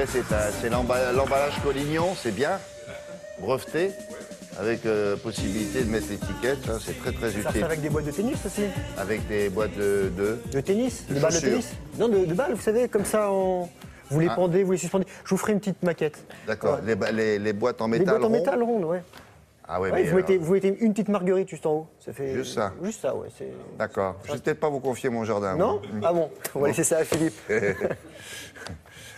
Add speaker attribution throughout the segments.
Speaker 1: c'est l'emballage Collignon, c'est bien, breveté, avec possibilité de mettre l'étiquette, hein, c'est très très
Speaker 2: Ça
Speaker 1: utile.
Speaker 2: avec des boîtes de tennis aussi.
Speaker 1: Avec des boîtes de
Speaker 2: tennis,
Speaker 1: de
Speaker 2: des balles de
Speaker 1: chaussures.
Speaker 2: tennis. Non, de balles, vous savez, comme ça, vous les pendez, vous les suspendez. Je vous ferai une petite maquette.
Speaker 1: D'accord, les boîtes en
Speaker 2: Des
Speaker 1: métal
Speaker 2: boîtes en
Speaker 1: rond.
Speaker 2: métal rondes, ouais.
Speaker 1: Ah ouais,
Speaker 2: Ouais,
Speaker 1: mais
Speaker 2: vous mettez une petite marguerite juste en haut. Ça fait
Speaker 1: Juste ça.
Speaker 2: Juste ça, ouais.
Speaker 1: d'accord. Je vais peut-être pas vous confier mon jardin.
Speaker 2: Non. Ah bon, on va laisser ça à Philippe.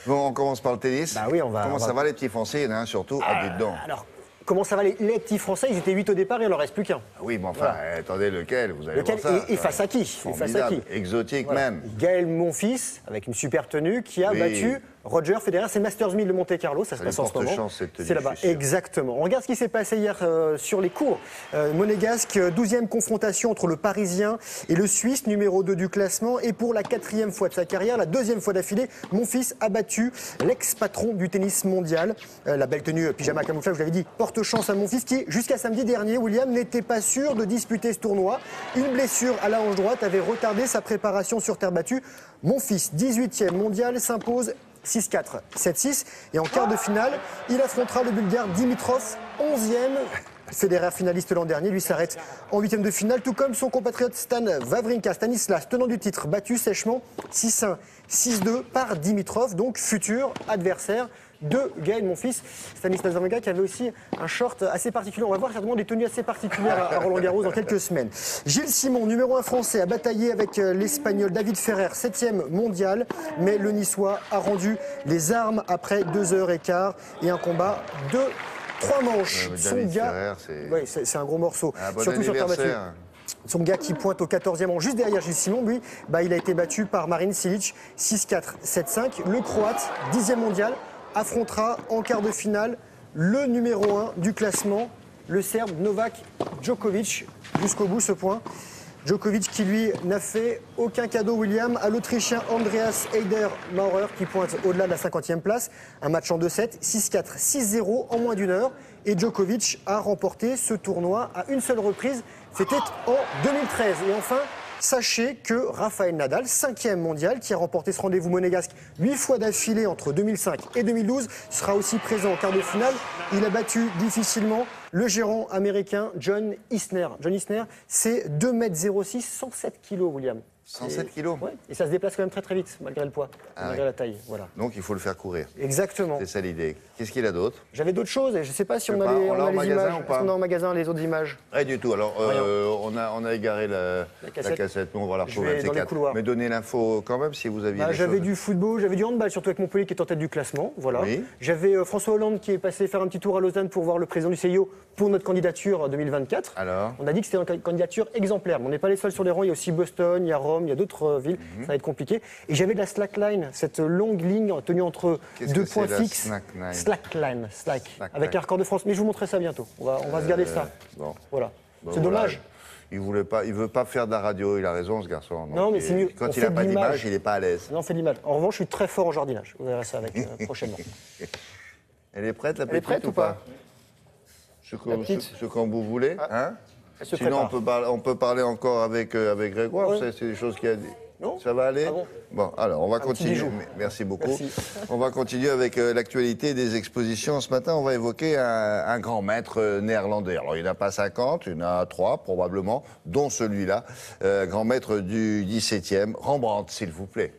Speaker 1: Bon, on commence par le tennis.
Speaker 2: Bah oui, on va-
Speaker 1: Comment
Speaker 2: on va-
Speaker 1: ça va les petits Français, il y en a un surtout à dedans.
Speaker 2: Alors, comment ça va les petits Français? Ils étaient 8 au départ, il en reste plus qu'un.
Speaker 1: Ah oui, mais enfin, attendez, lequel? Vous allez
Speaker 2: Lequel
Speaker 1: voir ça.
Speaker 2: et face à qui? Et face à
Speaker 1: Formidable,
Speaker 2: qui?
Speaker 1: exotique
Speaker 2: Voilà.
Speaker 1: même.
Speaker 2: Gaël Monfils, avec une super tenue, qui a
Speaker 1: Oui.
Speaker 2: battu Roger Federer. C'est Masters 1000 de Monte-Carlo, ça se
Speaker 1: Ça
Speaker 2: passe
Speaker 1: lui
Speaker 2: en ce
Speaker 1: porte
Speaker 2: moment.
Speaker 1: chance, cette tenue,
Speaker 2: C'est là-bas,
Speaker 1: je suis sûr.
Speaker 2: exactement. On regarde ce qui s'est passé hier sur les cours. Monégasque, 12e confrontation entre le Parisien et le Suisse, numéro 2 du classement. Et pour la 4e fois de sa carrière, la 2e fois d'affilée, Monfils a battu l'ex-patron du tennis mondial. La belle tenue pyjama camouflage, je l'avais dit, porte chance à Monfils qui, jusqu'à samedi dernier, William, n'était pas sûr de disputer ce tournoi. Une blessure à la hanche droite avait retardé sa préparation sur terre battue. Monfils, 18e mondial, s'impose 6-4, 7-6. Et en quart de finale, il affrontera le Bulgare Dimitrov, 11e. Federer finaliste l'an dernier, lui s'arrête en 8e de finale, tout comme son compatriote Stan Wawrinka, Stanislas, tenant du titre, battu sèchement 6-1, 6-2 par Dimitrov, donc futur adversaire de Gaël Monfils. Stanislas Wawrinka qui avait aussi un short assez particulier. On va voir certainement des tenues assez particulières à Roland Garros dans quelques semaines. Gilles Simon, numéro 1 français, a bataillé avec l'Espagnol David Ferrer, 7e mondial, mais le Niçois a rendu les armes après 2h15 et un combat de 3 manches.
Speaker 1: David Ferrer, c'est-
Speaker 2: Oui, c'est un gros morceau.
Speaker 1: Ah, bon
Speaker 2: Surtout sur terre battue.
Speaker 1: anniversaire.
Speaker 2: Son gars qui pointe au 14e rang, juste derrière Gilles Simon, lui, il a été battu par Marin Cilic, 6-4, 7-5. Le Croate, 10e mondial, affrontera en quart de finale le numéro 1 du classement, le Serbe Novak Djokovic, jusqu'au bout ce point. Djokovic qui, lui, n'a fait aucun cadeau, William, à l'Autrichien Andreas Heider-Maurer qui pointe au-delà de la 50e place. Un match en 2-7, 6-4, 6-0 en moins d'une heure. Et Djokovic a remporté ce tournoi à une seule reprise. C'était en 2013. Et enfin, sachez que Rafael Nadal, 5e mondial, qui a remporté ce rendez-vous monégasque 8 fois d'affilée entre 2005 et 2012, sera aussi présent en quart de finale. Il a battu difficilement le gérant américain John Isner. John Isner, c'est 2,06 m, 107 kg, William.
Speaker 1: 107 kilos.
Speaker 2: Ouais, et ça se déplace quand même très très vite, malgré le poids, malgré la taille. Voilà.
Speaker 1: Donc il faut le faire courir.
Speaker 2: Exactement.
Speaker 1: C'est ça l'idée. Qu'est-ce qu'il a d'autre?
Speaker 2: J'avais d'autres choses et je ne sais pas si on
Speaker 1: sais
Speaker 2: a,
Speaker 1: pas,
Speaker 2: les,
Speaker 1: on l'a
Speaker 2: on a
Speaker 1: en
Speaker 2: les
Speaker 1: magasin
Speaker 2: images.
Speaker 1: ou
Speaker 2: Est-ce
Speaker 1: pas
Speaker 2: qu'on a en magasin les autres images?
Speaker 1: Rien du tout. Alors,
Speaker 2: Rien.
Speaker 1: on a égaré la cassette. Nous, on va la
Speaker 2: Je
Speaker 1: retrouver
Speaker 2: vais
Speaker 1: un de
Speaker 2: dans
Speaker 1: ces
Speaker 2: les
Speaker 1: quatre.
Speaker 2: couloirs.
Speaker 1: Mais donnez l'info quand même si vous aviez des
Speaker 2: J'avais
Speaker 1: choses.
Speaker 2: du football, j'avais du handball, surtout avec Montpellier qui est en tête du classement. Voilà.
Speaker 1: Oui.
Speaker 2: J'avais François Hollande qui est passé faire un petit tour à Lausanne pour voir le président du CIO pour notre candidature 2024.
Speaker 1: Alors
Speaker 2: On a dit que c'était une candidature exemplaire. Mais on n'est pas les seuls sur les rangs. Il y a aussi Boston, il y a Rome, il y a d'autres villes. Ça va être compliqué. Et j'avais de la slackline, cette longue ligne tenue entre
Speaker 1: Qu'est-ce
Speaker 2: deux
Speaker 1: que
Speaker 2: points
Speaker 1: c'est, la
Speaker 2: fixes.
Speaker 1: slackline
Speaker 2: Slackline, slack.
Speaker 1: Slack,
Speaker 2: Avec un record de France. Mais je vous montrerai ça bientôt. On va se garder ça.
Speaker 1: Bon.
Speaker 2: Voilà.
Speaker 1: Bon,
Speaker 2: C'est
Speaker 1: voilà.
Speaker 2: dommage.
Speaker 1: Il veut pas faire de la radio. Il a raison, ce garçon. Donc,
Speaker 2: Non, mais c'est mieux.
Speaker 1: Quand
Speaker 2: On
Speaker 1: il
Speaker 2: fait
Speaker 1: n'a
Speaker 2: de
Speaker 1: pas
Speaker 2: l'image.
Speaker 1: d'image, il n'est pas à l'aise.
Speaker 2: Non, on fait de l'image. En revanche, je suis très fort en jardinage. Vous verrez ça avec, prochainement.
Speaker 1: Elle est prête, la
Speaker 2: Elle est
Speaker 1: petite,
Speaker 2: prête
Speaker 1: ou
Speaker 2: ou pas?
Speaker 1: Ce
Speaker 2: petite
Speaker 1: quand vous voulez. Hein
Speaker 2: Elle se
Speaker 1: Sinon,
Speaker 2: prépare.
Speaker 1: on peut parler encore avec Grégoire.
Speaker 2: Ouais.
Speaker 1: C'est des choses qu'il a dit.
Speaker 2: Non.
Speaker 1: Ça va aller?
Speaker 2: Ah bon?
Speaker 1: Bon, alors, on va
Speaker 2: petit
Speaker 1: continuer.
Speaker 2: bijou.
Speaker 1: Merci beaucoup.
Speaker 2: Merci.
Speaker 1: On va continuer avec l'actualité des expositions. Ce matin, on va évoquer un grand maître néerlandais. Alors, il n'y en a pas 50, il y en a 3 probablement, dont celui-là, grand maître du 17e, Rembrandt, s'il vous plaît.